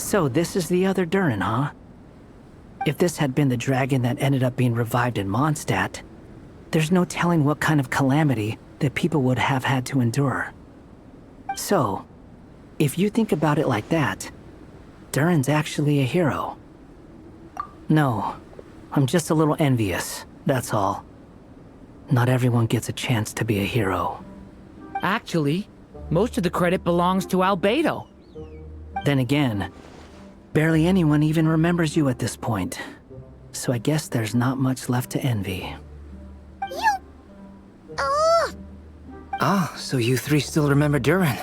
So this is the other Durin, huh? If this had been the dragon that ended up being revived in Mondstadt, there's no telling what kind of calamity that people would have had to endure. So, if you think about it like that, Durin's actually a hero. No, I'm just a little envious, that's all. Not everyone gets a chance to be a hero. Actually, most of the credit belongs to Albedo. Then again, barely anyone even remembers you at this point. So I guess there's not much left to envy. You... Oh! Ah, so you three still remember Durin.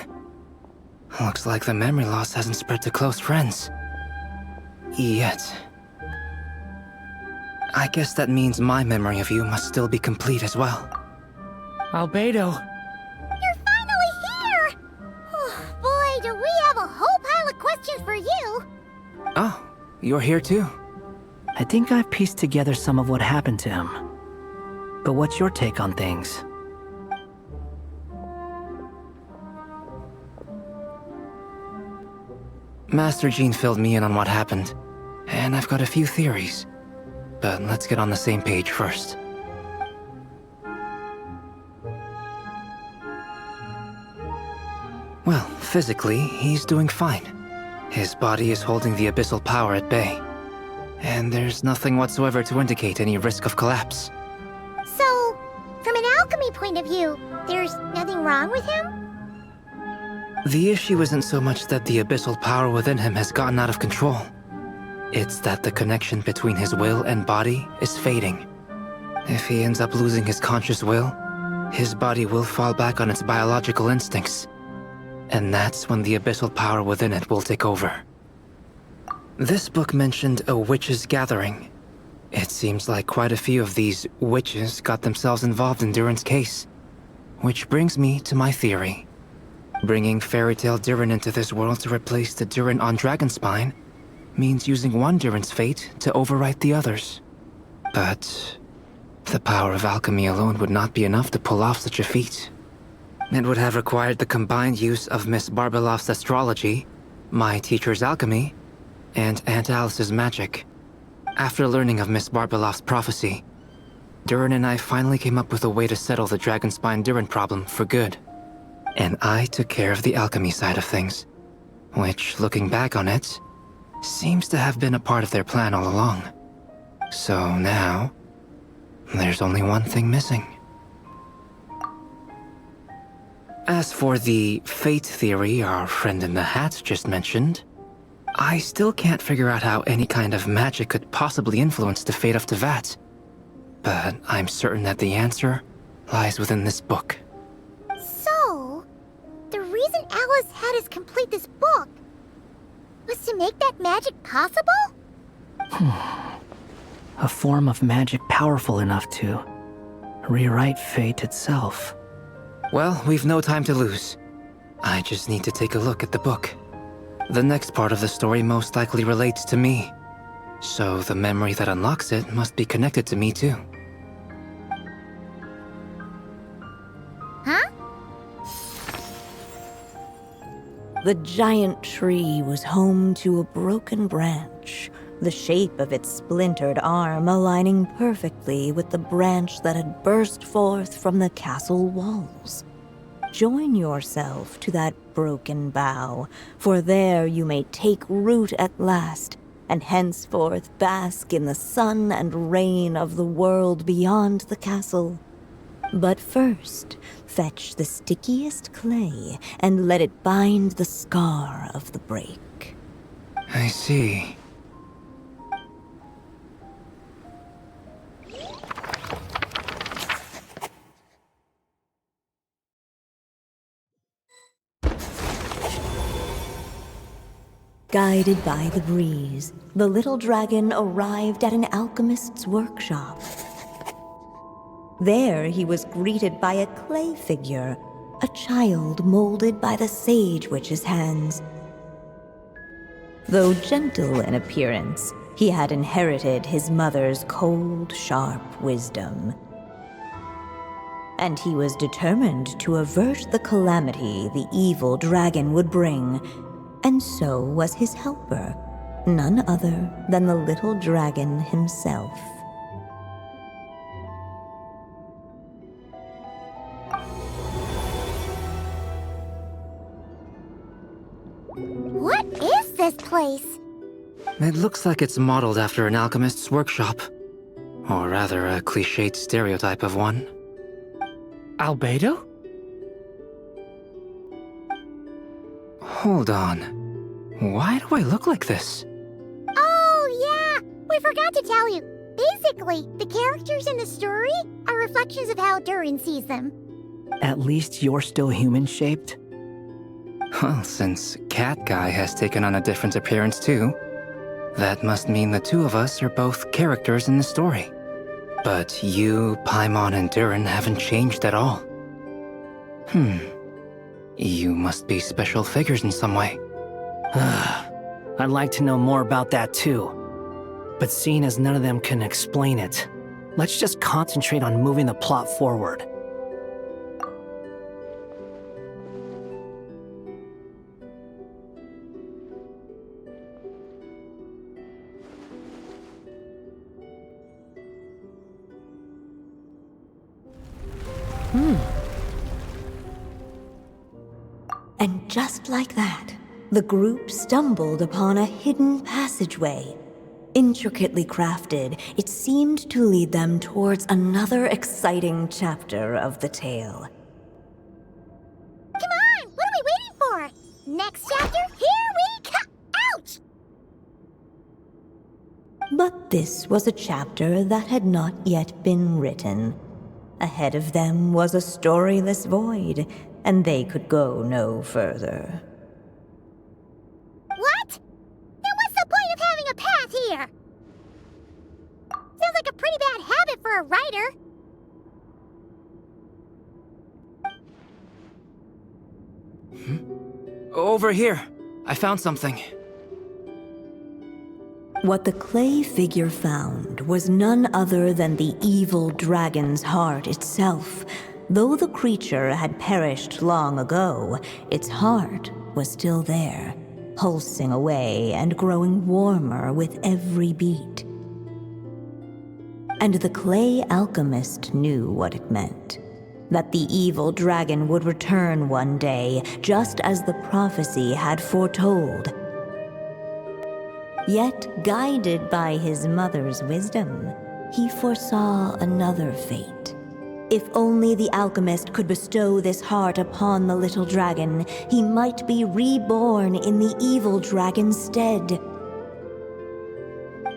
Looks like the memory loss hasn't spread to close friends. Yet. I guess that means my memory of you must still be complete as well. Albedo. You're finally here! Oh, boy, do we have a whole pile of questions for you! Oh, you're here too? I think I've pieced together some of what happened to him. But what's your take on things? Master Jean filled me in on what happened, and I've got a few theories. But let's get on the same page first. Well, physically, he's doing fine. His body is holding the abyssal power at bay. And there's nothing whatsoever to indicate any risk of collapse. So, from an alchemy point of view, there's nothing wrong with him? The issue isn't so much that the abyssal power within him has gotten out of control. It's that the connection between his will and body is fading. If he ends up losing his conscious will, his body will fall back on its biological instincts. And that's when the abyssal power within it will take over. This book mentioned a witches' gathering. It seems like quite a few of these witches got themselves involved in Durin's case. Which brings me to my theory. Bringing fairy tale Durin into this world to replace the Durin on Dragonspine means using one Durin's fate to overwrite the others. But the power of alchemy alone would not be enough to pull off such a feat. It would have required the combined use of Miss Barbeloff's astrology, my teacher's alchemy, and Aunt Alice's magic. After learning of Miss Barbeloff's prophecy, Durin and I finally came up with a way to settle the Dragonspine Durin problem for good. And I took care of the alchemy side of things, which, looking back on it, seems to have been a part of their plan all along. So now, there's only one thing missing. As for the fate theory our friend in the hat just mentioned, I still can't figure out how any kind of magic could possibly influence the fate of Teyvat. But I'm certain that the answer lies within this book. So, the reason Alice had us complete this book was to make that magic possible? A form of magic powerful enough to rewrite fate itself. Well, we've no time to lose. I just need to take a look at the book. The next part of the story most likely relates to me. So the memory that unlocks it must be connected to me too. Huh? The giant tree was home to a broken branch, the shape of its splintered arm aligning perfectly with the branch that had burst forth from the castle walls. Join yourself to that broken bough, for there you may take root at last, and henceforth bask in the sun and rain of the world beyond the castle. But first, fetch the stickiest clay and let it bind the scar of the break. I see. Guided by the breeze, the little dragon arrived at an alchemist's workshop. There he was greeted by a clay figure, a child molded by the sage witch's hands. Though gentle in appearance, he had inherited his mother's cold, sharp wisdom. And he was determined to avert the calamity the evil dragon would bring, And so was his helper, none other than the little dragon himself. What is this place? It looks like it's modeled after an alchemist's workshop. Or rather, a cliched stereotype of one. Albedo? Hold on. Why do I look like this? Oh, yeah! We forgot to tell you. Basically, the characters in the story are reflections of how Durin sees them. At least you're still human-shaped? Well, since Cat Guy has taken on a different appearance too, that must mean the two of us are both characters in the story. But you, Paimon, and Durin haven't changed at all. You must be special figures in some way. I'd like to know more about that too. But seeing as none of them can explain it, let's just concentrate on moving the plot forward. And just like that, the group stumbled upon a hidden passageway. Intricately crafted, it seemed to lead them towards another exciting chapter of the tale. Come on! What are we waiting for? Next chapter? Here we come! Ouch! But this was a chapter that had not yet been written. Ahead of them was a storyless void, and they could go no further. What? Then what's the point of having a path here? Sounds like a pretty bad habit for a writer. Over here. I found something. What the clay figure found was none other than the evil dragon's heart itself. Though the creature had perished long ago, its heart was still there, pulsing away and growing warmer with every beat. And the clay alchemist knew what it meant. That the evil dragon would return one day, just as the prophecy had foretold. Yet, guided by his mother's wisdom, he foresaw another fate. If only the alchemist could bestow this heart upon the little dragon, he might be reborn in the evil dragon's stead.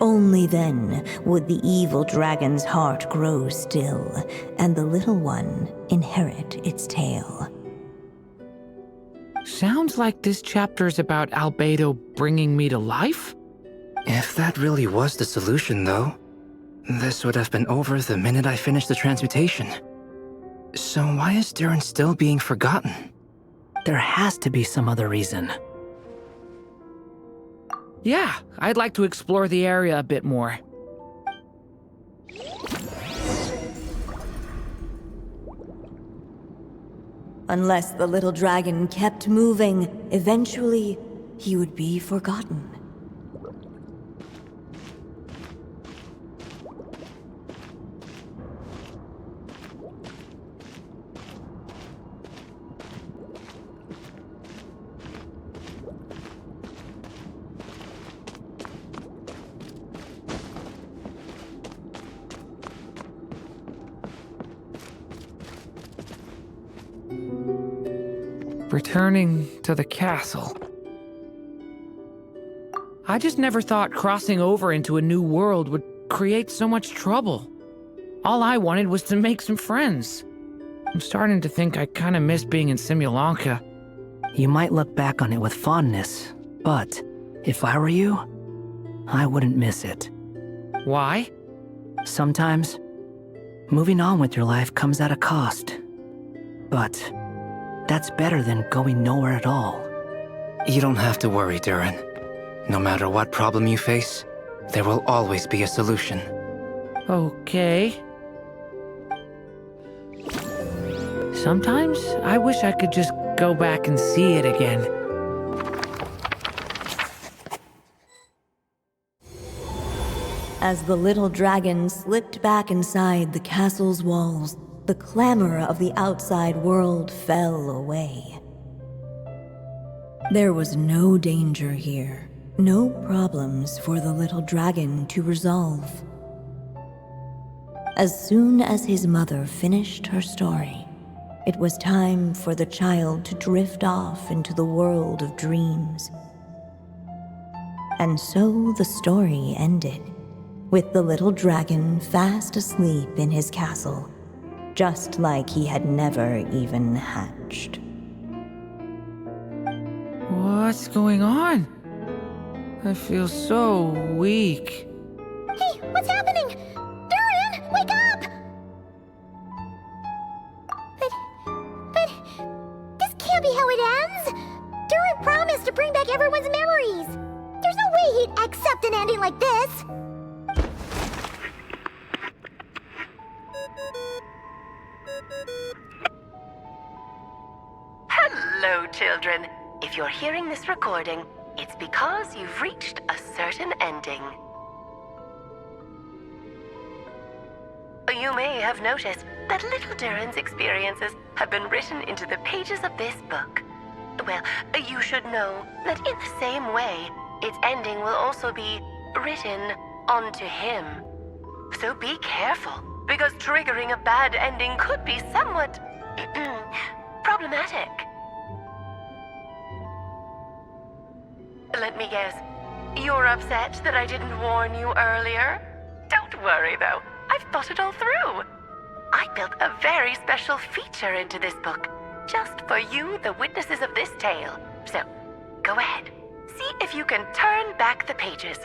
Only then would the evil dragon's heart grow still, and the little one inherit its tale. Sounds like this chapter's about Albedo bringing me to life? If that really was the solution, though, this would have been over the minute I finished the transmutation. So why is Durin still being forgotten? There has to be some other reason. Yeah, I'd like to explore the area a bit more. Unless the little dragon kept moving, eventually he would be forgotten. Returning to the castle. I just never thought crossing over into a new world would create so much trouble. All I wanted was to make some friends. I'm starting to think I kinda miss being in Simulanka. You might look back on it with fondness, but if I were you, I wouldn't miss it. Why? Sometimes, moving on with your life comes at a cost. But that's better than going nowhere at all. You don't have to worry, Durin. No matter what problem you face, there will always be a solution. Okay. Sometimes I wish I could just go back and see it again. As the little dragon slipped back inside the castle's walls, the clamor of the outside world fell away. There was no danger here, no problems for the little dragon to resolve. As soon as his mother finished her story, it was time for the child to drift off into the world of dreams. And so the story ended, with the little dragon fast asleep in his castle, just like he had never even hatched. What's going on? I feel so weak. Hey, what's happening? Durin, wake up! But this can't be how it ends. Durin promised to bring back everyone's memories. There's no way he'd accept an ending like this. Hello, children. If you're hearing this recording, it's because you've reached a certain ending. You may have noticed that little Durin's experiences have been written into the pages of this book. Well, you should know that in the same way, its ending will also be written onto him. So be careful, because triggering a bad ending could be somewhat problematic. Let me guess, you're upset that I didn't warn you earlier? Don't worry though, I've thought it all through. I built a very special feature into this book, just for you, the witnesses of this tale. So, go ahead, see if you can turn back the pages.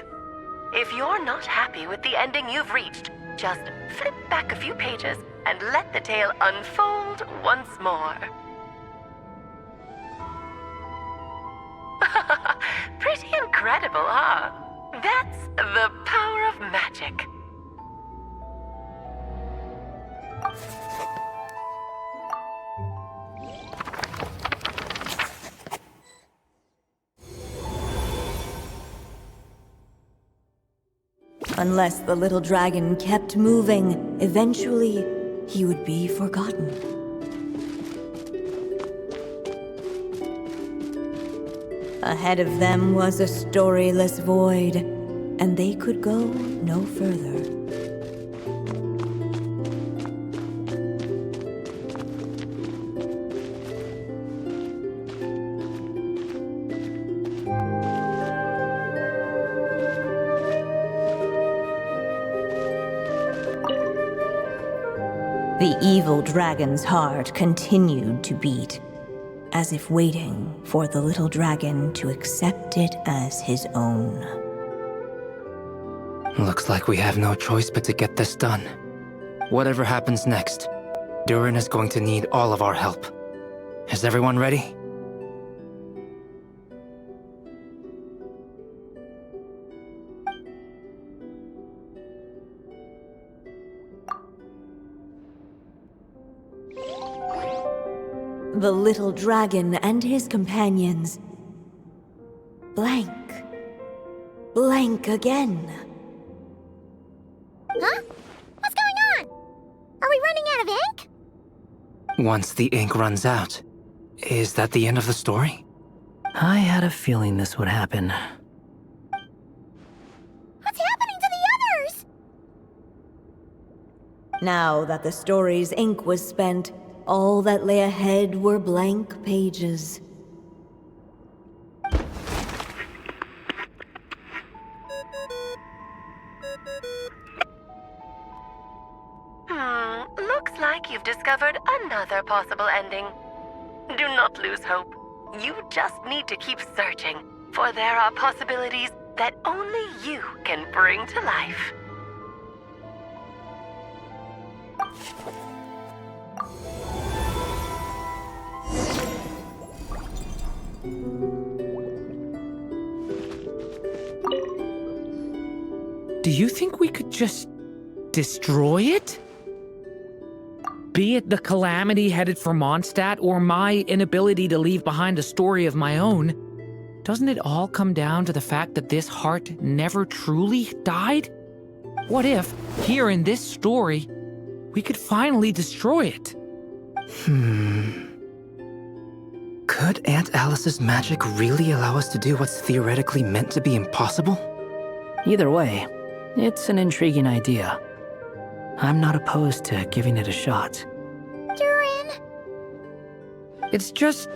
If you're not happy with the ending you've reached, just flip back a few pages and let the tale unfold once more. Pretty incredible, huh? That's the power of magic. Unless the little dragon kept moving, eventually he would be forgotten. Ahead of them was a storyless void, and they could go no further. The evil dragon's heart continued to beat, as if waiting for the little dragon to accept it as his own. Looks like we have no choice but to get this done. Whatever happens next, Durin is going to need all of our help. Is everyone ready? The little dragon and his companions blank again. Huh? What's going on? Are we running out of ink? Once the ink runs out, is that the end of the story? I had a feeling this would happen. What's happening to the others? Now that the story's ink was spent, all that lay ahead were blank pages. Looks like you've discovered another possible ending. Do not lose hope. You just need to keep searching, for there are possibilities that only you can bring to life. Do you think we could just destroy it? Be it the calamity headed for Mondstadt or my inability to leave behind a story of my own, doesn't it all come down to the fact that this heart never truly died? What if, here in this story, we could finally destroy it? Could Aunt Alice's magic really allow us to do what's theoretically meant to be impossible? Either way, it's an intriguing idea. I'm not opposed to giving it a shot. Durin! It's just...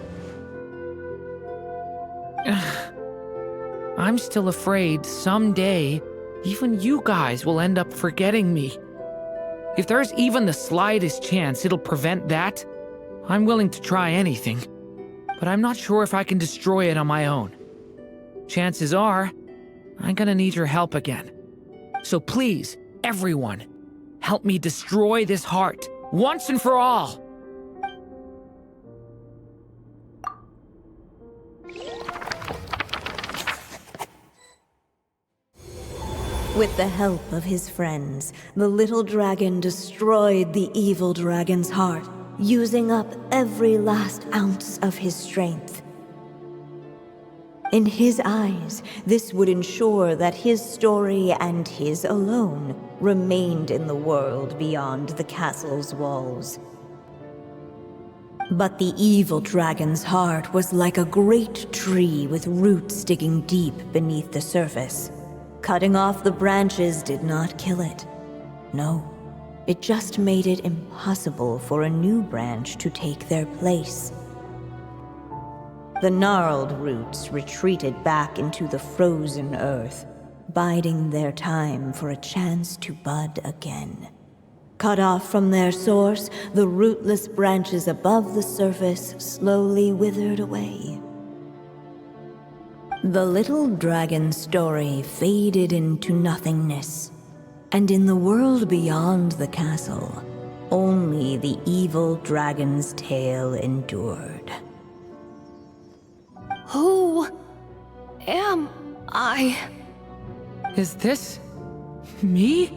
I'm still afraid someday, even you guys will end up forgetting me. If there's even the slightest chance it'll prevent that, I'm willing to try anything. But I'm not sure if I can destroy it on my own. Chances are, I'm gonna need your help again. So please, everyone, help me destroy this heart, once and for all! With the help of his friends, the little dragon destroyed the evil dragon's heart, using up every last ounce of his strength. In his eyes, this would ensure that his story and his alone remained in the world beyond the castle's walls. But the evil dragon's heart was like a great tree with roots digging deep beneath the surface. Cutting off the branches did not kill it. No, it just made it impossible for a new branch to take their place. The gnarled roots retreated back into the frozen earth, biding their time for a chance to bud again. Cut off from their source, the rootless branches above the surface slowly withered away. The little dragon's story faded into nothingness, and in the world beyond the castle, only the evil dragon's tale endured. Who am I? Is this... me?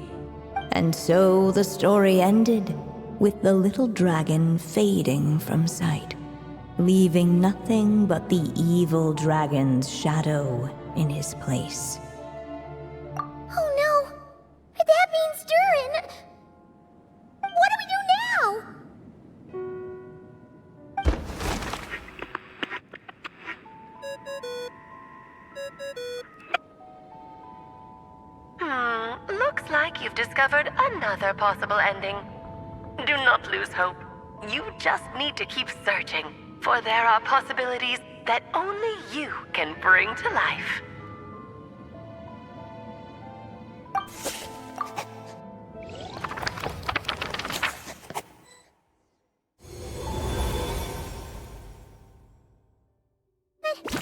And so the story ended, with the little dragon fading from sight, leaving nothing but the evil dragon's shadow in his place. Oh no! That means Durin! What do we do now? Looks like you've discovered another possible ending. Do not lose hope. You just need to keep searching, for there are possibilities that only you can bring to life.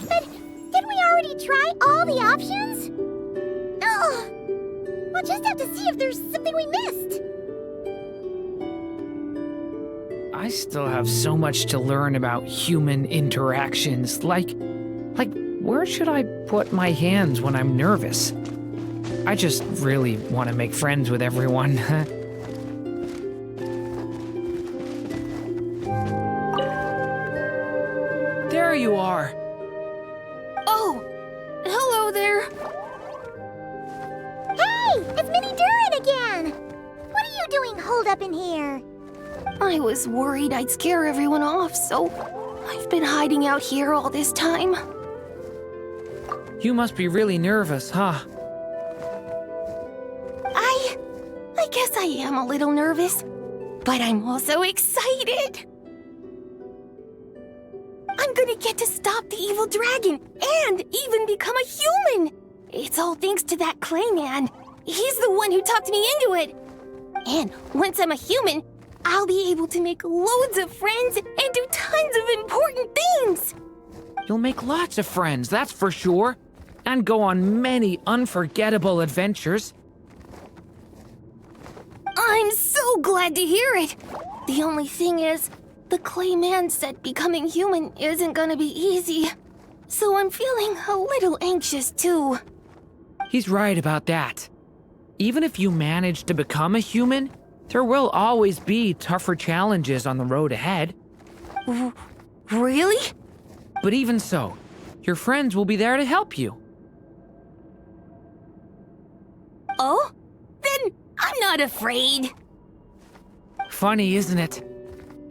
But didn't we already try all the options? Ugh! We'll just have to see if there's something we missed. I still have so much to learn about human interactions, like where should I put my hands when I'm nervous? I just really want to make friends with everyone. There you are. Oh, hello there. Hey! It's Mini Durin again! What are you doing holed up in here? I was worried I'd scare everyone off, so I've been hiding out here all this time. You must be really nervous, huh? I guess I am a little nervous, but I'm also excited. I'm gonna get to stop the evil dragon and even become a human. It's all thanks to that clay man. He's the one who talked me into it. And once I'm a human, I'll be able to make loads of friends and do tons of important things. You'll make lots of friends, that's for sure. And go on many unforgettable adventures. I'm so glad to hear it. The only thing is, the clay man said becoming human isn't gonna be easy. So I'm feeling a little anxious too. He's right about that. Even if you manage to become a human, there will always be tougher challenges on the road ahead. Really? But even so, your friends will be there to help you. Oh? Then not afraid. Funny, isn't it?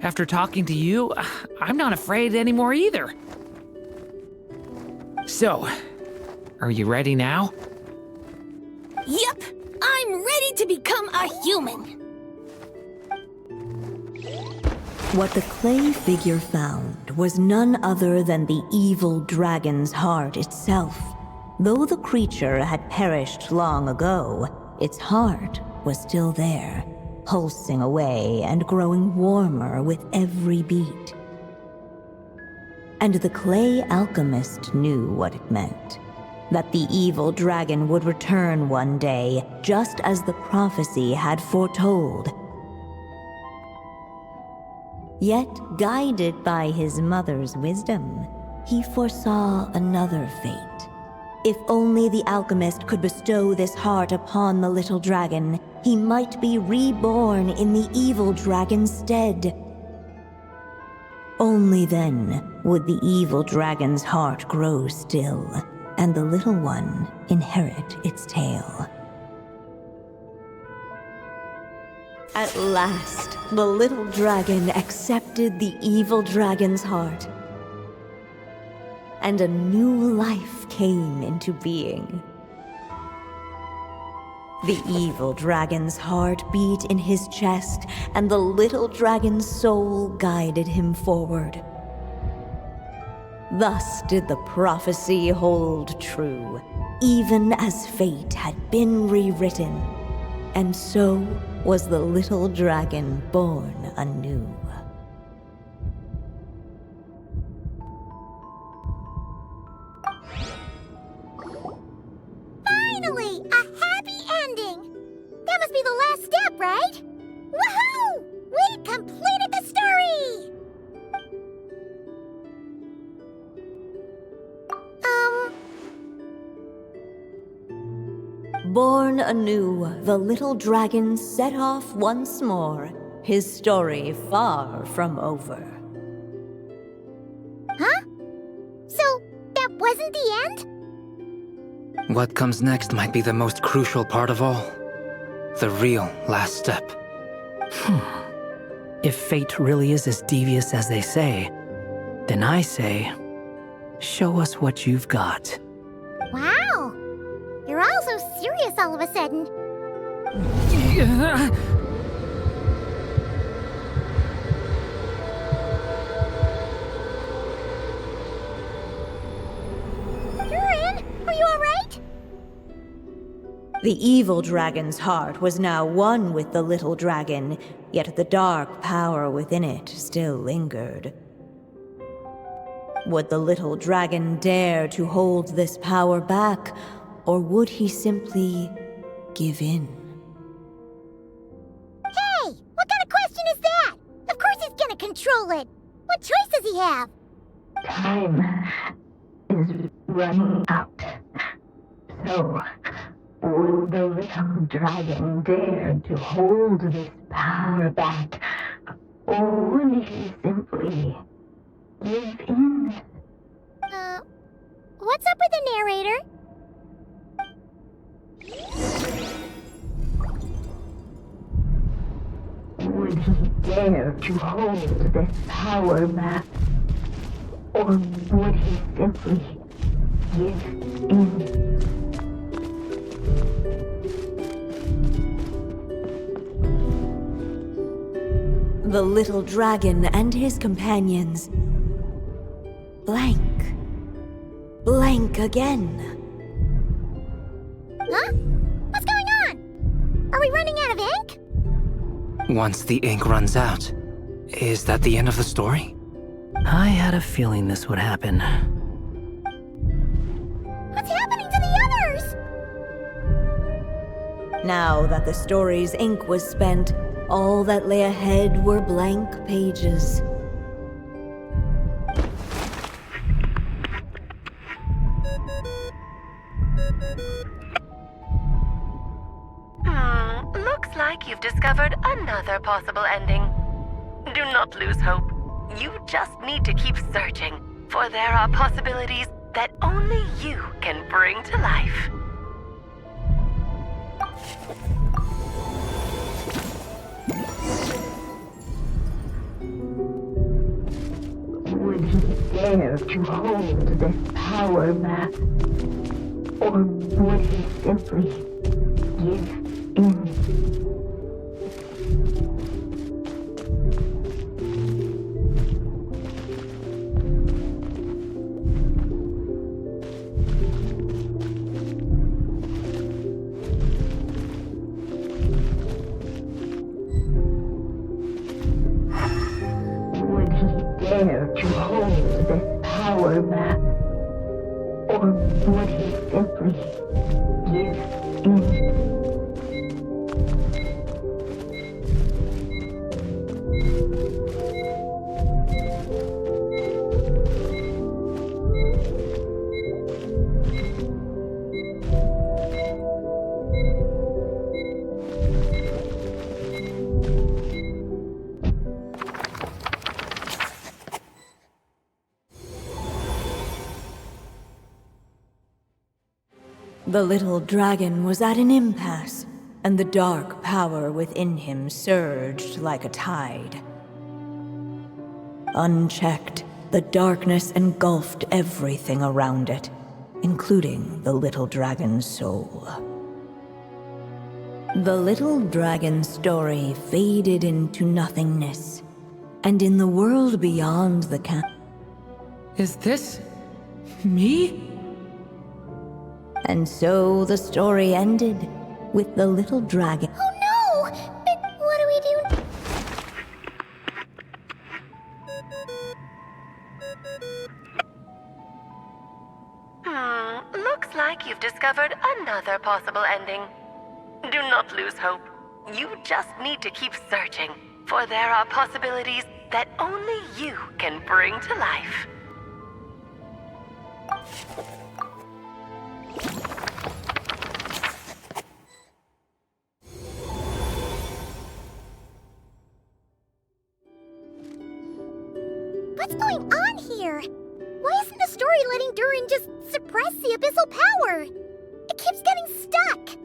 After talking to you, I'm not afraid anymore either. So, are you ready now? Yep, I'm ready to become a human. What the clay figure found was none other than the evil dragon's heart itself. Though the creature had perished long ago, its heart was still there, pulsing away and growing warmer with every beat. And the clay alchemist knew what it meant. That the evil dragon would return one day, just as the prophecy had foretold. Yet, guided by his mother's wisdom, he foresaw another fate. If only the alchemist could bestow this heart upon the little dragon, he might be reborn in the evil dragon's stead. Only then would the evil dragon's heart grow still, and the little one inherit its tale. At last, the little dragon accepted the evil dragon's heart, and a new life came into being. The evil dragon's heart beat in his chest, and the little dragon's soul guided him forward. Thus did the prophecy hold true, even as fate had been rewritten, and so was the little dragon born anew. Finally, a happy ending! That must be the last step, right? Woohoo! We completed the story! Born anew, the little dragon set off once more, his story far from over. Huh? So, that wasn't the end? What comes next might be the most crucial part of all. The real last step. If fate really is as devious as they say, then I say, show us what you've got. Wow! You're all so serious all of a sudden. Durin, are you alright? The evil dragon's heart was now one with the little dragon, yet the dark power within it still lingered. Would the little dragon dare to hold this power back, or would he simply give in? Hey! What kind of question is that? Of course he's gonna control it! What choice does he have? Time is running out. So, will the little dragon dare to hold this power back? Or would he simply give in? What's up with the narrator? Would he dare to hold this power back? Or would he simply give in? The little dragon and his companions blank. Blank again. Huh? What's going on? Are we running out of ink? Once the ink runs out, is that the end of the story? I had a feeling this would happen. What's happening to the others? Now that the story's ink was spent, all that lay ahead were blank pages. Looks like you've discovered another possible ending. Do not lose hope. You just need to keep searching, for there are possibilities that only you can bring to life. dare to hold this power map? Or would he simply give in? Would he dare to hold this power map? Or would he simply give in? The little dragon was at an impasse, and the dark power within him surged like a tide. Unchecked, the darkness engulfed everything around it, including the little dragon's soul. The little dragon's story faded into nothingness, and in the world beyond the Is this me? And so the story ended with the little dragon. Oh no! But what do we do? Looks like you've discovered another possible ending. Do not lose hope. You just need to keep searching, for there are possibilities that only you can bring to life. What's going on here? Why isn't the story letting Durin just suppress the abyssal power? It keeps getting stuck.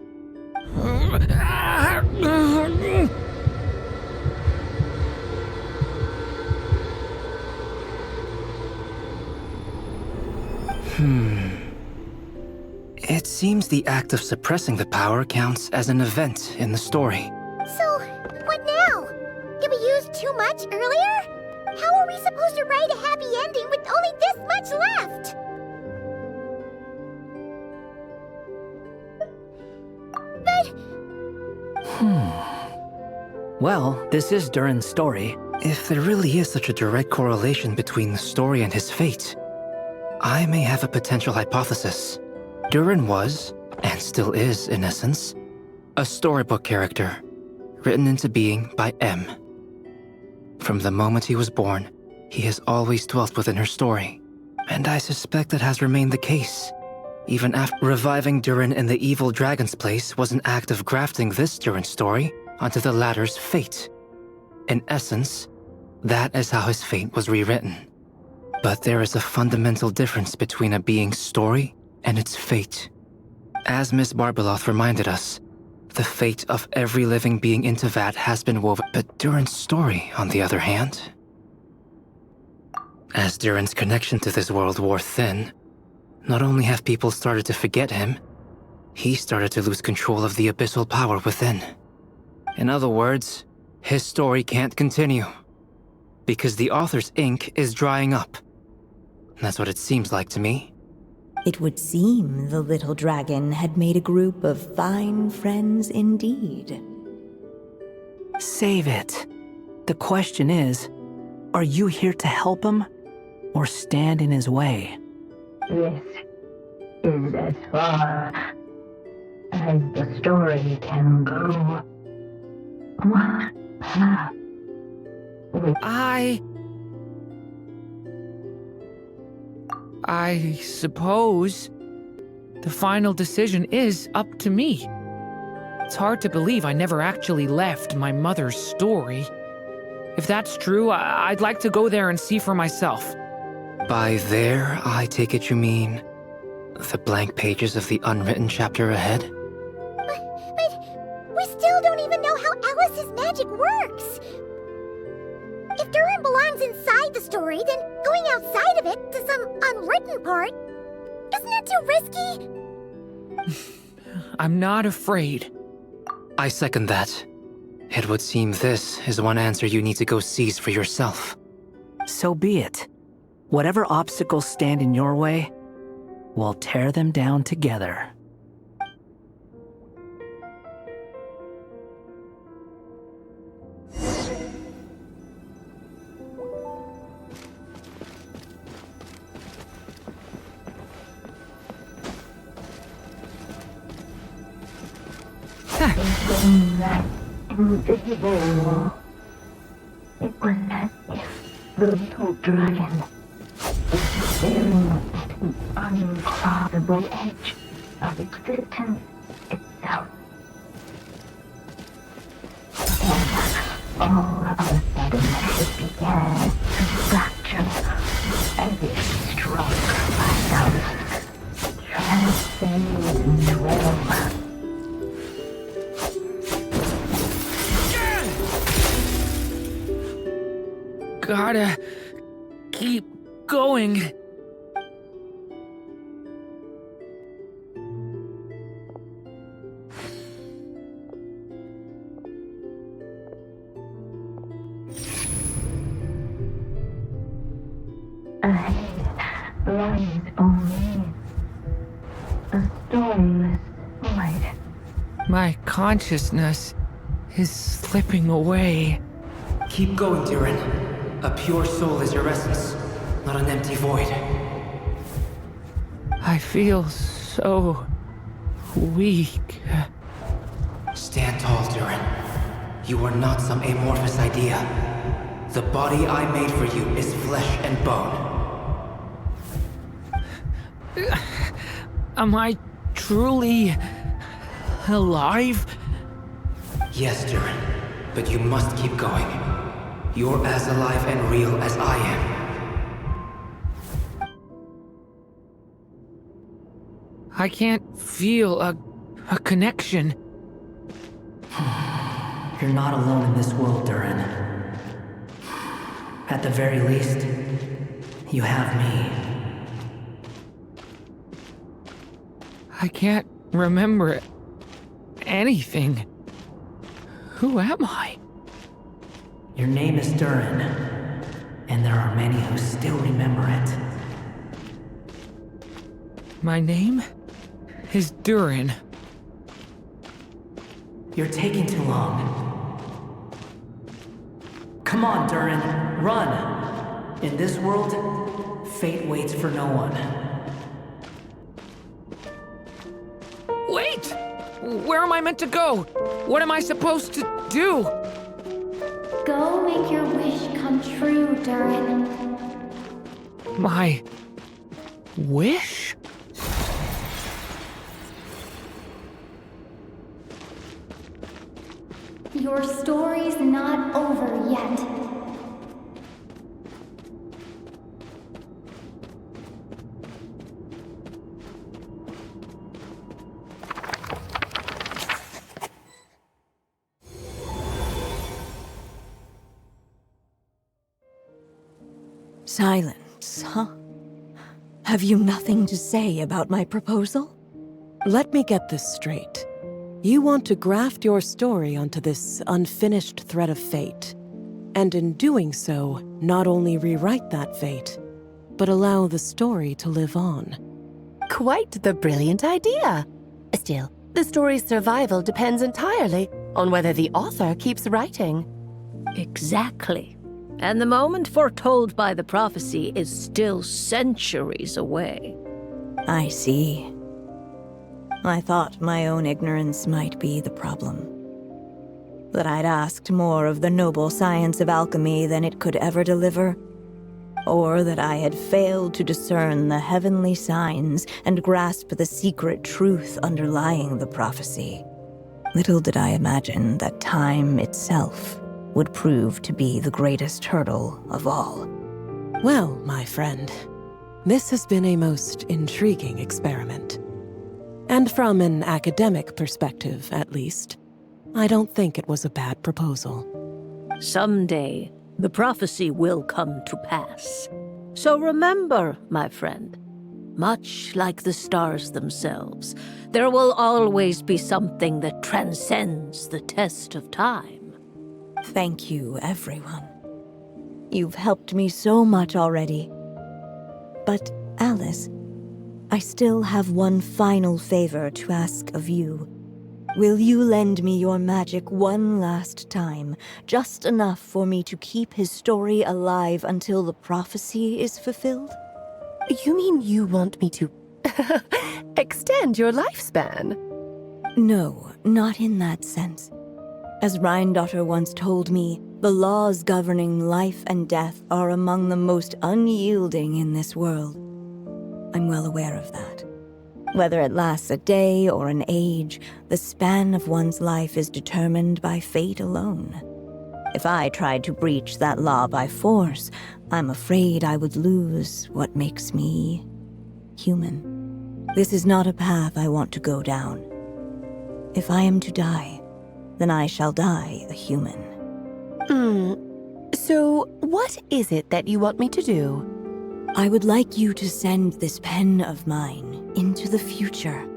It seems the act of suppressing the power counts as an event in the story. So, what now? Did we use too much earlier? How are we supposed to write a happy ending with only this much left? But... Well, this is Durin's story. If there really is such a direct correlation between the story and his fate, I may have a potential hypothesis. Durin was, and still is in essence, a storybook character, written into being by M. From the moment he was born, he has always dwelt within her story, and I suspect that has remained the case. Even after reviving Durin in the evil dragon's place was an act of grafting this Durin story onto the latter's fate. In essence, that is how his fate was rewritten. But there is a fundamental difference between a being's story and its fate. As Miss Barbeloth reminded us, the fate of every living being in Teyvat has been woven, but Durin's story, on the other hand... As Durin's connection to this world wore thin, not only have people started to forget him, he started to lose control of the abyssal power within. In other words, his story can't continue, because the author's ink is drying up. That's what it seems like to me. It would seem the little dragon had made a group of fine friends indeed. Save it. The question is, are you here to help him, or stand in his way? This is as far as the story can go. What path will I suppose the final decision is up to me. It's hard to believe I never actually left my mother's story. If that's true, I'd like to go there and see for myself. By there, I take it you mean the blank pages of the unwritten chapter ahead? But we still don't even know how Alice's magic works. If Durin belongs inside the story, then going outside of it to some unwritten part, isn't it too risky? I'm not afraid. I second that. It would seem this is one answer you need to go seize for yourself. So be it. Whatever obstacles stand in your way, we'll tear them down together. Invisible. It was as if the little dragon was staring at the uncrossable edge of existence itself. And all of a sudden it began to fracture as it struck myself, transcending realm. Gotta keep going. Ahead lies only a storyless void. My consciousness is slipping away. Keep going, Durin. A pure soul is your essence, not an empty void. I feel so weak. Stand tall, Durin. You are not some amorphous idea. The body I made for you is flesh and bone. Am I truly alive? Yes, Durin, but you must keep going. You're as alive and real as I am. I can't feel a connection. You're not alone in this world, Durin. At the very least, you have me. I can't remember anything. Who am I? Your name is Durin, and there are many who still remember it. My name is Durin. You're taking too long. Come on, Durin, run! In this world, fate waits for no one. Wait! Where am I meant to go? What am I supposed to do? Go make your wish come true, Durin. My wish? Your story's not over yet. Silence, huh? Have you nothing to say about my proposal? Let me get this straight. You want to graft your story onto this unfinished thread of fate, and in doing so, not only rewrite that fate, but allow the story to live on. Quite the brilliant idea. Still, the story's survival depends entirely on whether the author keeps writing. Exactly. And the moment foretold by the prophecy is still centuries away. I see. I thought my own ignorance might be the problem. That I'd asked more of the noble science of alchemy than it could ever deliver. Or that I had failed to discern the heavenly signs and grasp the secret truth underlying the prophecy. Little did I imagine that time itself would prove to be the greatest hurdle of all. Well, my friend, this has been a most intriguing experiment. And from an academic perspective, at least, I don't think it was a bad proposal. Someday, The prophecy will come to pass. So remember, my friend, much like the stars themselves, there will always be something that transcends the test of time. Thank you, everyone. You've helped me so much already. But, Alice, I still have one final favor to ask of you. Will you lend me your magic one last time, just enough for me to keep his story alive until the prophecy is fulfilled? You mean you want me to extend your lifespan? No, not in that sense. As Rheindotter once told me, the laws governing life and death are among the most unyielding in this world. I'm well aware of that. Whether it lasts a day or an age, the span of one's life is determined by fate alone. If I tried to breach that law by force, I'm afraid I would lose what makes me human. This is not a path I want to go down. If I am to die, then I shall die a human. So what is it that you want me to do? I would like you to send this pen of mine into the future.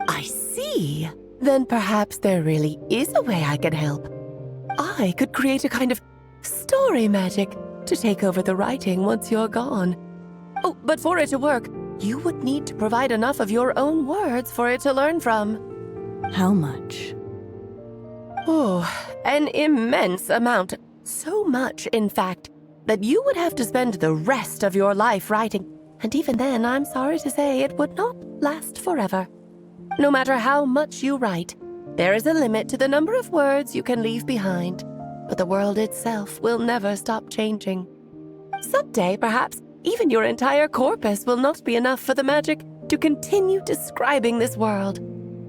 I see. Then perhaps there really is a way I can help. I could create a kind of story magic to take over the writing once you're gone. Oh, but for it to work, you would need to provide enough of your own words for it to learn from. How much? Oh, an immense amount. So much, in fact, that you would have to spend the rest of your life writing. And even then, I'm sorry to say, it would not last forever. No matter how much you write, there is a limit to the number of words you can leave behind. But the world itself will never stop changing. Someday, perhaps, even your entire corpus will not be enough for the magic to continue describing this world.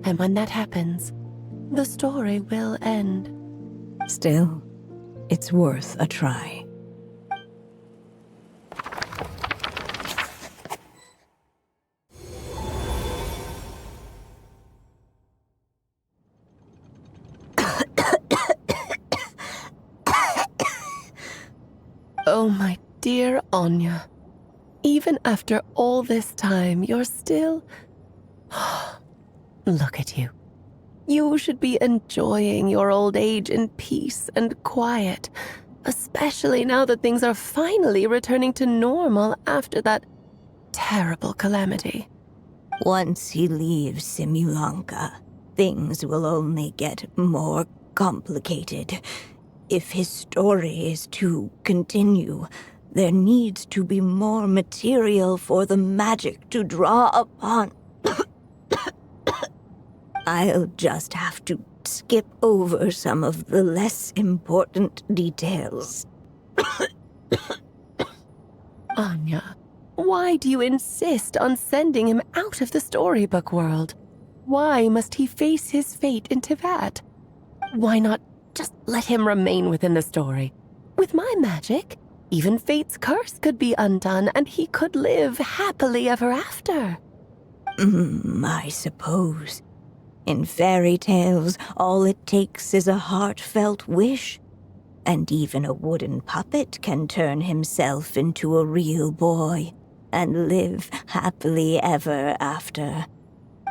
And when that happens, the story will end. Still, it's worth a try. Oh, my dear Anya. Even after all this time, you're still... Look at you. You should be enjoying your old age in peace and quiet, especially now that things are finally returning to normal after that terrible calamity. Once he leaves Simulanka, things will only get more complicated. If his story is to continue, there needs to be more material for the magic to draw upon. I'll just have to skip over some of the less important details. Anya, why do you insist on sending him out of the storybook world? Why must he face his fate in Teyvat? Why not just let him remain within the story? With my magic, even fate's curse could be undone and he could live happily ever after. I suppose. In fairy tales, all it takes is a heartfelt wish. And even a wooden puppet can turn himself into a real boy and live happily ever after.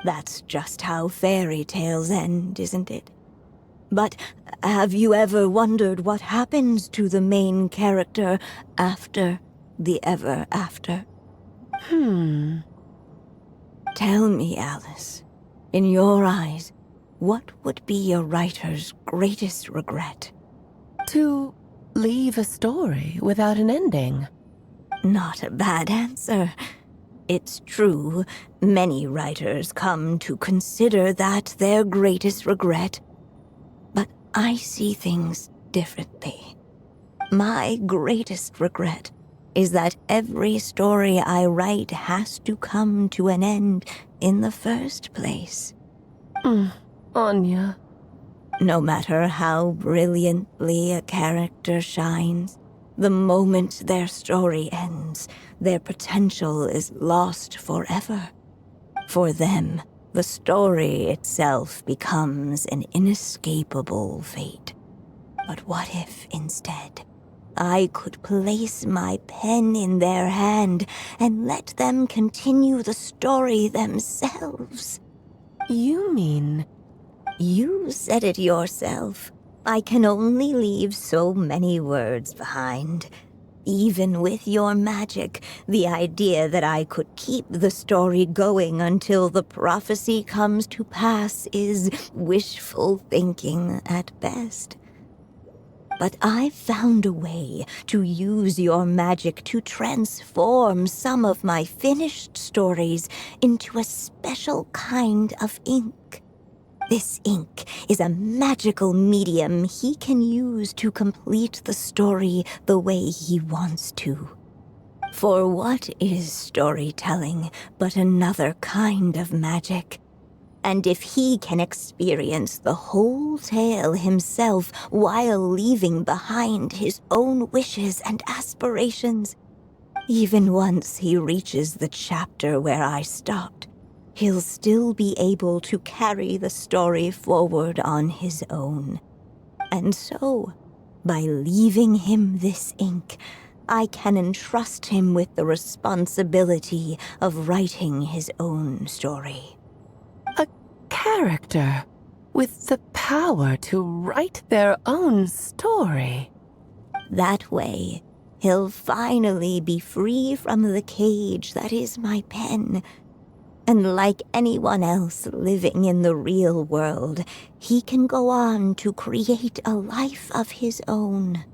That's just how fairy tales end, isn't it? But have you ever wondered what happens to the main character after the ever after? Tell me, Alice, in your eyes, what would be a writer's greatest regret? To leave a story without an ending. Not a bad answer. It's true, many writers come to consider that their greatest regret. But I see things differently. My greatest regret is that every story I write has to come to an end in the first place. Anya. No matter how brilliantly a character shines, the moment their story ends, their potential is lost forever. For them, the story itself becomes an inescapable fate. But what if, instead, I could place my pen in their hand and let them continue the story themselves. You mean... You said it yourself. I can only leave so many words behind. Even with your magic, the idea that I could keep the story going until the prophecy comes to pass is wishful thinking at best. But I've found a way to use your magic to transform some of my finished stories into a special kind of ink. This ink is a magical medium he can use to complete the story the way he wants to. For what is storytelling but another kind of magic? And if he can experience the whole tale himself while leaving behind his own wishes and aspirations, even once he reaches the chapter where I stopped, he'll still be able to carry the story forward on his own. And so, by leaving him this ink, I can entrust him with the responsibility of writing his own story. A character with the power to write their own story. That way, he'll finally be free from the cage that is my pen. And like anyone else living in the real world, he can go on to create a life of his own.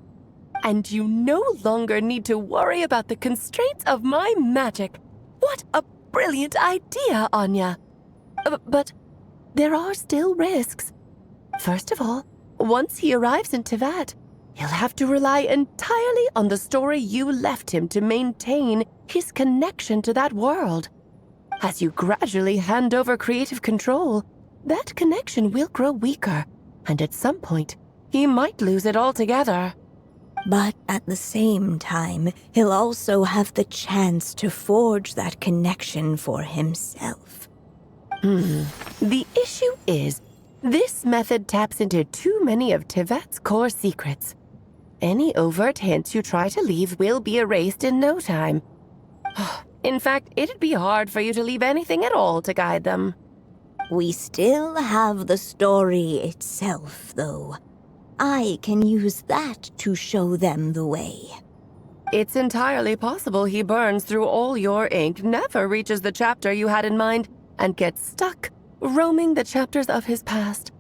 And you no longer need to worry about the constraints of my magic. What a brilliant idea, Anya. But there are still risks. First of all, once he arrives in Teyvat, he'll have to rely entirely on the story you left him to maintain his connection to that world. As you gradually hand over creative control, that connection will grow weaker, and at some point, he might lose it altogether. But at the same time, he'll also have the chance to forge that connection for himself. The issue is, this method taps into too many of Teyvat's core secrets. Any overt hints you try to leave will be erased in no time. In fact, it'd be hard for you to leave anything at all to guide them. We still have the story itself, though. I can use that to show them the way. It's entirely possible he burns through all your ink, never reaches the chapter you had in mind, and gets stuck, roaming the chapters of his past.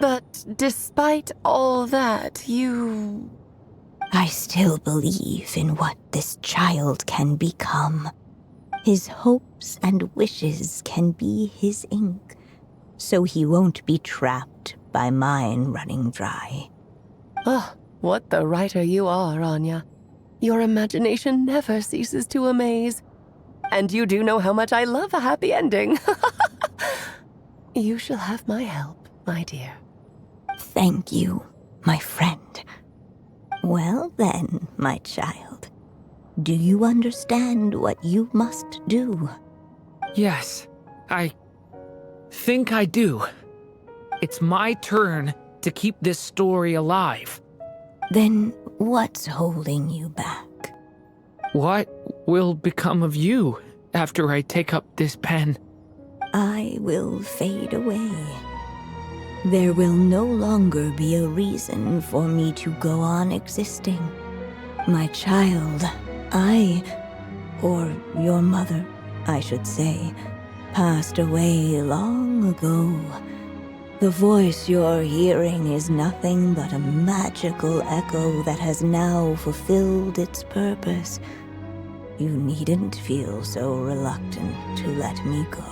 But despite all that, I still believe in what this child can become. His hopes and wishes can be his ink, so he won't be trapped by mine running dry. Oh, what the writer you are, Anya. Your imagination never ceases to amaze. And you do know how much I love a happy ending. You shall have my help, my dear. Thank you, my friend. Well then, my child. Do you understand what you must do? Yes, I think I do. It's my turn to keep this story alive. Then what's holding you back? What will become of you after I take up this pen? I will fade away. There will no longer be a reason for me to go on existing. My child, or your mother, I should say, passed away long ago. The voice you're hearing is nothing but a magical echo that has now fulfilled its purpose. You needn't feel so reluctant to let me go.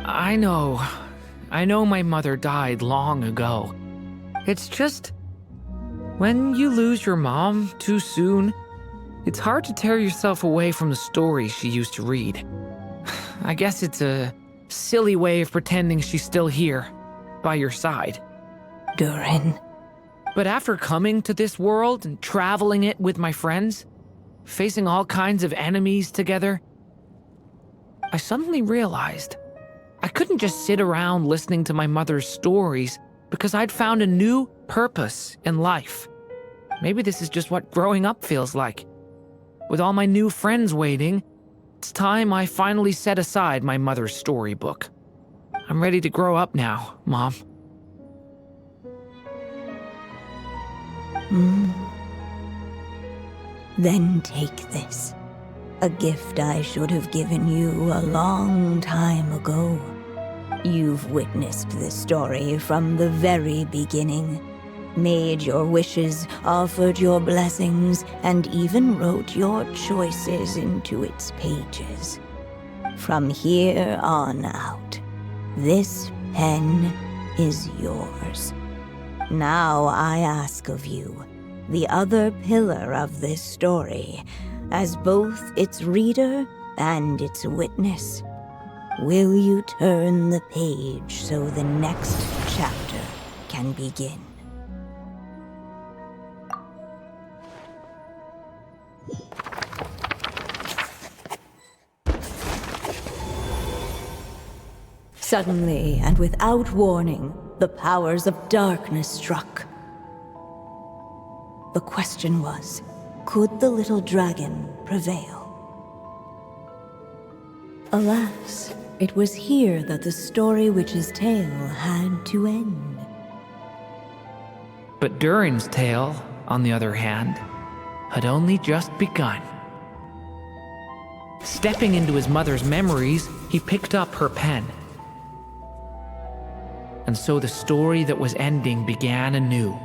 I know my mother died long ago. It's just, when you lose your mom too soon, it's hard to tear yourself away from the stories she used to read. I guess it's a silly way of pretending she's still here, by your side. Durin. But after coming to this world and traveling it with my friends, facing all kinds of enemies together, I suddenly realized I couldn't just sit around listening to my mother's stories because I'd found a new purpose in life. maybe this is just what growing up feels like. With all my new friends waiting, it's time I finally set aside my mother's storybook. I'm ready to grow up now, Mom. Then take this. A gift I should have given you a long time ago. You've witnessed this story from the very beginning. Made your wishes, offered your blessings, and even wrote your choices into its pages. From here on out, this pen is yours. Now I ask of you, the other pillar of this story, as both its reader and its witness, will you turn the page so the next chapter can begin? Suddenly, and without warning, the powers of darkness struck. The question was, could the little dragon prevail? Alas, it was here that the story witch's tale had to end. But Durin's tale, on the other hand, had only just begun. Stepping into his mother's memories, he picked up her pen. And so the story that was ending began anew.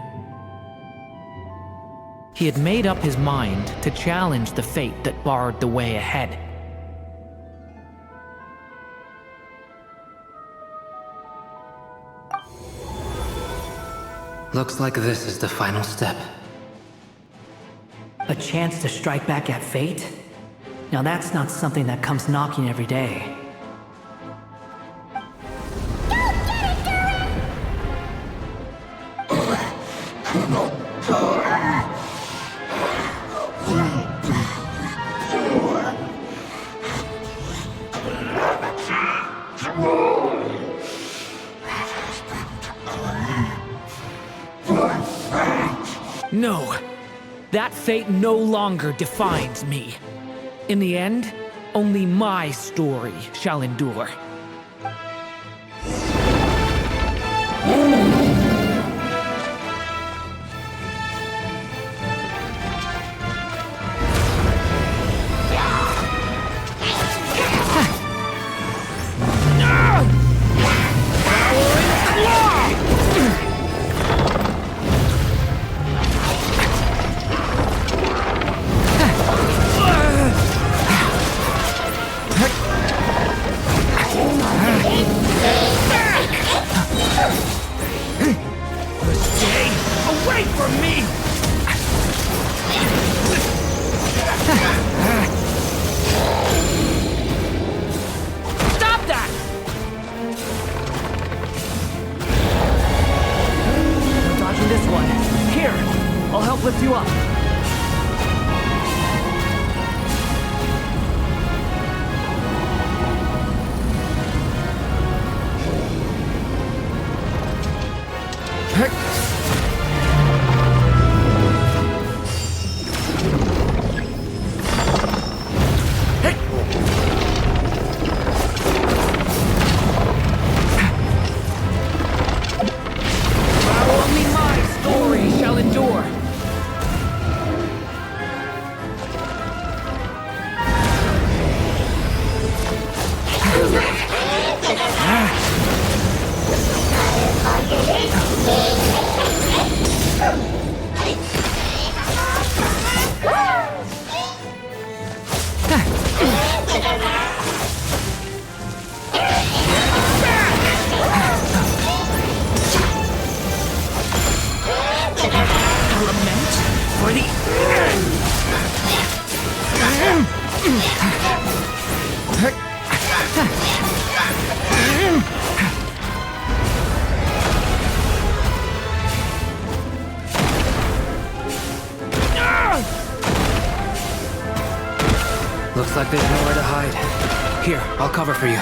He had made up his mind to challenge the fate that barred the way ahead. Looks like this is the final step. A chance to strike back at fate? Now that's not something that comes knocking every day. No, that fate no longer defines me. In the end, only my story shall endure. Lift you up. Only my story shall endure. Looks like there's nowhere to hide. Here, I'll cover for you.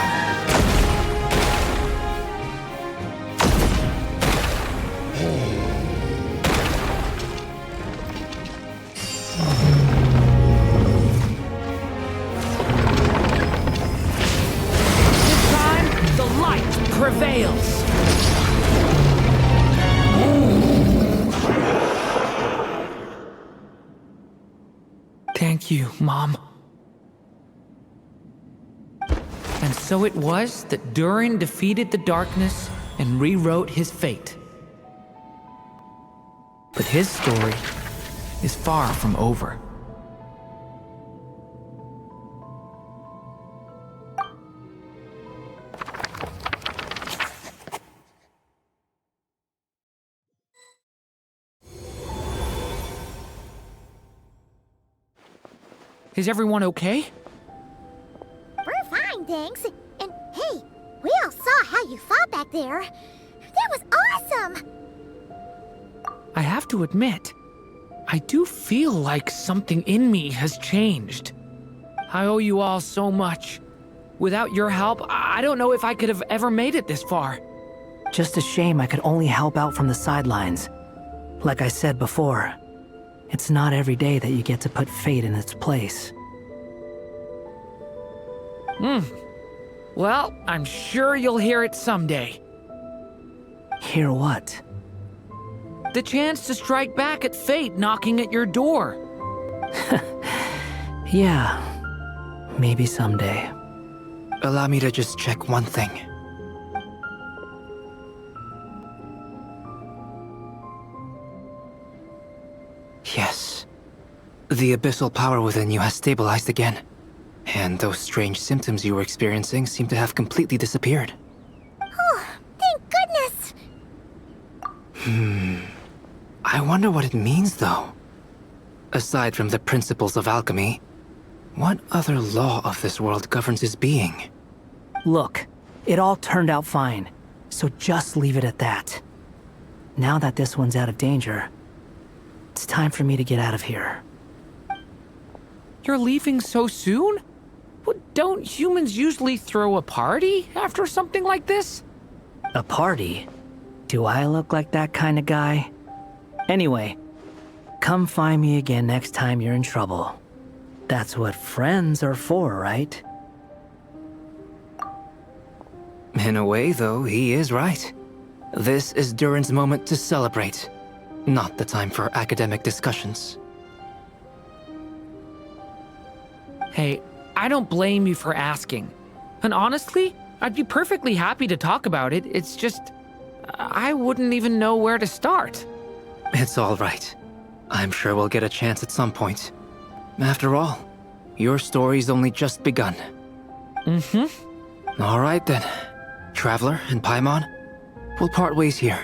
Thank you, Mom. And so it was that Durin defeated the darkness and rewrote his fate. But his story is far from over. Is everyone okay? We're fine, thanks. And hey, we all saw how you fought back there. That was awesome! I have to admit, I do feel like something in me has changed. I owe you all so much. Without your help, I don't know if I could have ever made it this far. Just a shame I could only help out from the sidelines. Like I said before, it's not every day that you get to put fate in its place. Well, I'm sure you'll hear it someday. Hear what? The chance to strike back at fate knocking at your door. Yeah, maybe someday. Allow me to just check one thing. Yes. The abyssal power within you has stabilized again. And those strange symptoms you were experiencing seem to have completely disappeared. Oh, thank goodness! I wonder what it means, though. Aside from the principles of alchemy, what other law of this world governs his being? Look, it all turned out fine, so just leave it at that. Now that this one's out of danger, it's time for me to get out of here. You're leaving so soon? Don't humans usually throw a party after something like this? A party? Do I look like that kind of guy? Anyway, come find me again next time you're in trouble. That's what friends are for, right? In a way, though, he is right. This is Durin's moment to celebrate, not the time for academic discussions. Hey, I don't blame you for asking. And honestly, I'd be perfectly happy to talk about it. It's just, I wouldn't even know where to start. It's all right. I'm sure we'll get a chance at some point. After all, your story's only just begun. All right then. Traveler and Paimon, we'll part ways here.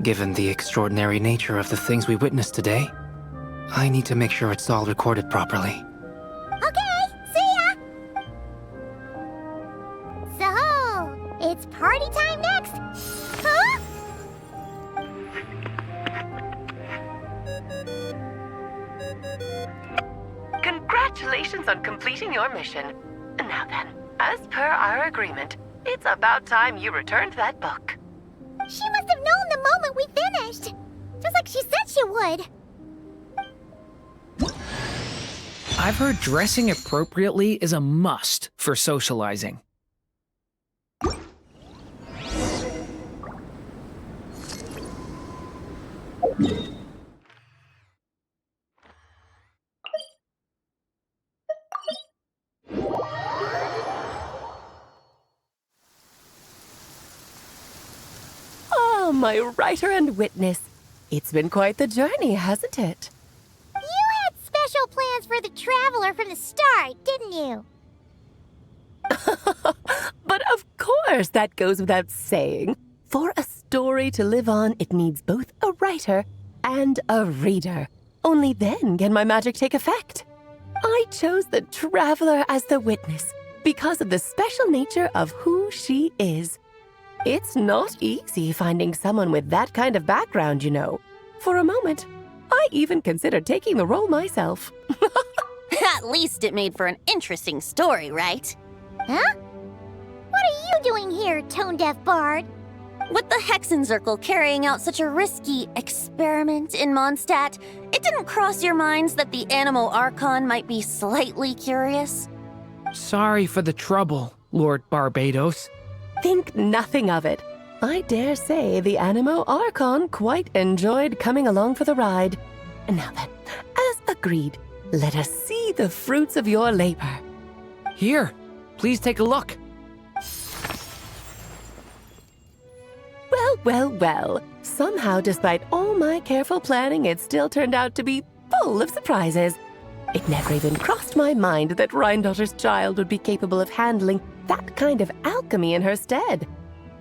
Given the extraordinary nature of the things we witnessed today, I need to make sure it's all recorded properly. Okay, see ya! So, it's party time next! Huh? Congratulations on completing your mission. Now then, as per our agreement, it's about time you returned that book. She must have known the moment we finished! Just like she said she would! I've heard dressing appropriately is a must for socializing. Oh, my writer and witness. It's been quite the journey, hasn't it? You had special plans for the traveler from the start, didn't you? But of course, that goes without saying. For a story to live on, it needs both a writer and a reader. Only then can my magic take effect. I chose the traveler as the witness because of the special nature of who she is. It's not easy finding someone with that kind of background, you know. For a moment, I even considered taking the role myself. At least it made for an interesting story, right? Huh? What are you doing here, tone-deaf bard? With the Hexenzirkel carrying out such a risky experiment in Mondstadt, it didn't cross your minds that the Animo Archon might be slightly curious? Sorry for the trouble, Lord Barbados. Think nothing of it. I dare say the Animo Archon quite enjoyed coming along for the ride. Now then, as agreed, Let us see the fruits of your labor. Here, please take a look. Well, well, well. Somehow, despite all my careful planning, it still turned out to be full of surprises. It never even crossed my mind that Rhindotter's child would be capable of handling that kind of alchemy in her stead.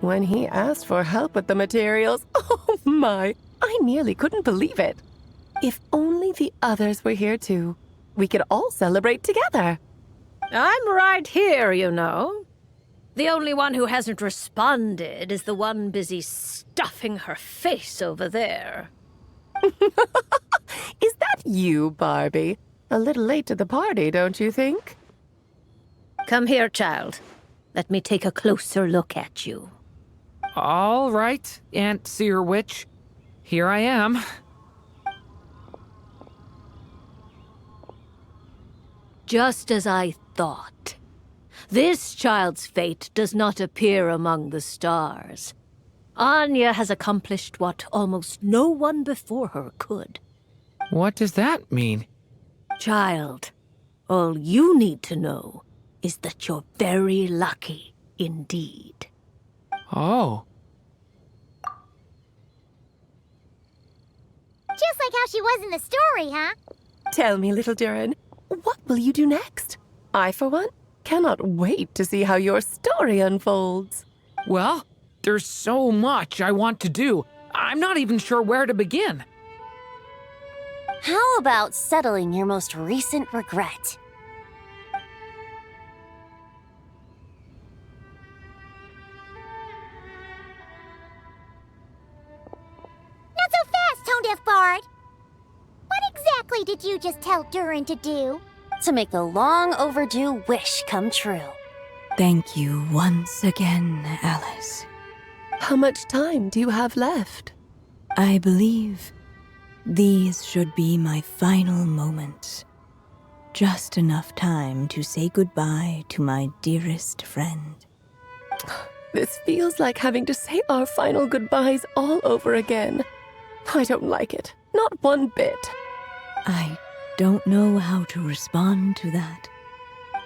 When he asked for help with the materials, oh my, I nearly couldn't believe it. If only the others were here too. We could all celebrate together. I'm right here, you know. The only one who hasn't responded is the one busy stuffing her face over there. Is that you, Barbie? A little late to the party, don't you think? Come here, child. Let me take a closer look at you. All right, Aunt Seer Witch. Here I am. Just as I thought. This child's fate does not appear among the stars. Anya has accomplished what almost no one before her could. What does that mean? Child, all you need to know is that you're very lucky indeed. Oh. Just like how she was in the story, huh? Tell me, little Durin, what will you do next? I, for one, cannot wait to see how your story unfolds. Well, there's so much I want to do. I'm not even sure where to begin. How about settling your most recent regret? Not so fast, tone-deaf bard. What exactly did you just tell Durin to do? To make a long overdue wish come true. Thank you once again, Alice. How much time do you have left? I believe these should be my final moments. Just enough time to say goodbye to my dearest friend. This feels like having to say our final goodbyes all over again. I don't like it. Not one bit. I don't know how to respond to that.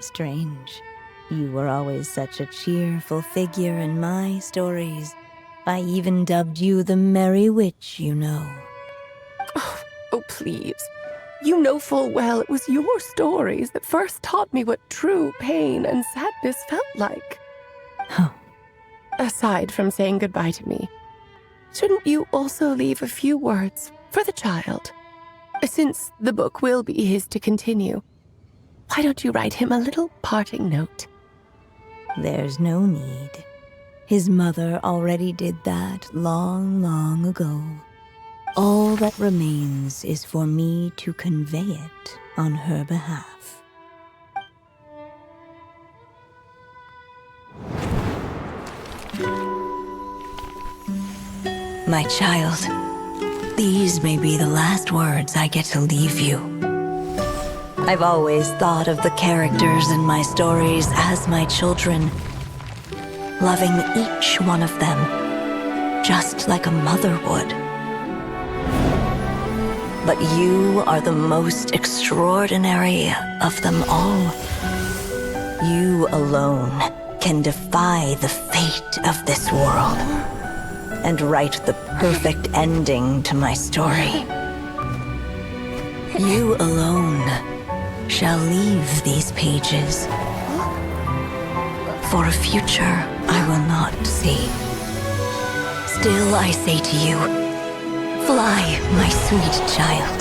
Strange. You were always such a cheerful figure in my stories. I even dubbed you the Merry Witch, you know. Oh, please. You know full well it was your stories that first taught me what true pain and sadness felt like. Oh. Aside from saying goodbye to me, shouldn't you also leave a few words for the child? Since the book will be his to continue, why don't you write him a little parting note? There's no need. His mother already did that long, long ago. All that remains is for me to convey it on her behalf. My child, these may be the last words I get to leave you. I've always thought of the characters in my stories as my children, loving each one of them, just like a mother would. But you are the most extraordinary of them all. You alone can defy the fate of this world and write the perfect ending to my story. You alone shall leave these pages for a future I will not see. Still I say to you, fly, my sweet child.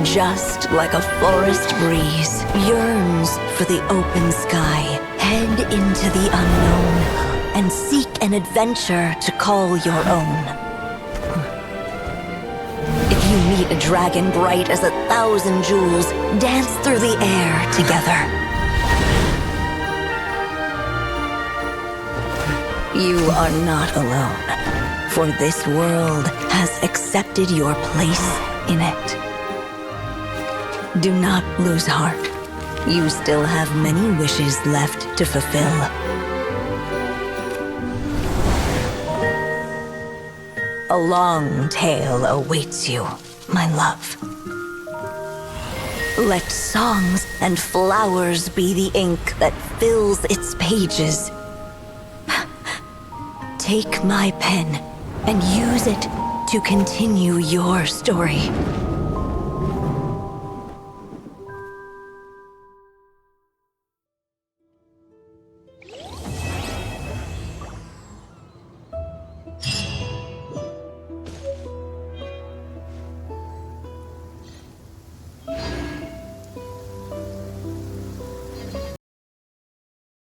Just like a forest breeze yearns for the open sky, head into the unknown and seek an adventure to call your own. If you meet a dragon bright as 1,000 jewels, dance through the air together. You are not alone, for this world has accepted your place in it. Do not lose heart. You still have many wishes left to fulfill. A long tale awaits you, my love. Let songs and flowers be the ink that fills its pages. Take my pen and use it to continue your story.